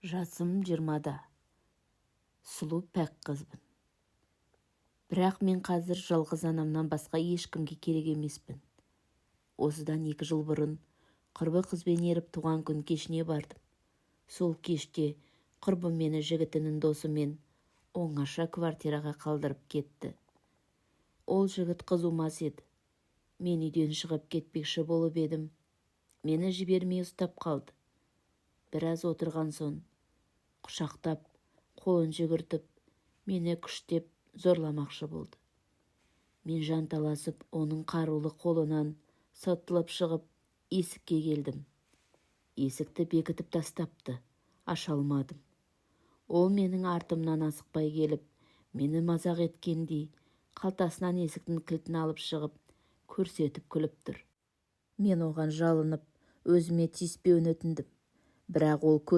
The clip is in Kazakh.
Жасым 20-да. Сұлу пәк қызбын. Бірақ мен қазір жалғыз анамнан басқа ешкімге керек емеспін. Осыдан 2 жыл бұрын құрбы қызбен еріп туған күн кешіне бардым. Сол кеште құрбы мені жігітінің досымен оңаша квартираға қалдырып кетті. Ол жігіт қызумас еді. Мен үйден шығып кетпекші болып едім. Мені жібермей ұстап қалды. Біраз отырған соң құшақтап, қолын жүгіртіп, мені күштеп зорламақшы болды. Мен жанталасып, оның қарулы қолынан сытылып шығып, есікке келдім. Есікті бекітіп тастапты, аша алмадым. Ол менің артымнан асықпай келіп, мені мазақ еткендей, қалтасынан есіктің кілтін алып шығып, көрсетіп күліп тұр. Мен оған жалынып, өзіме тиіспеуін өтіндім. Бірақ ол көзі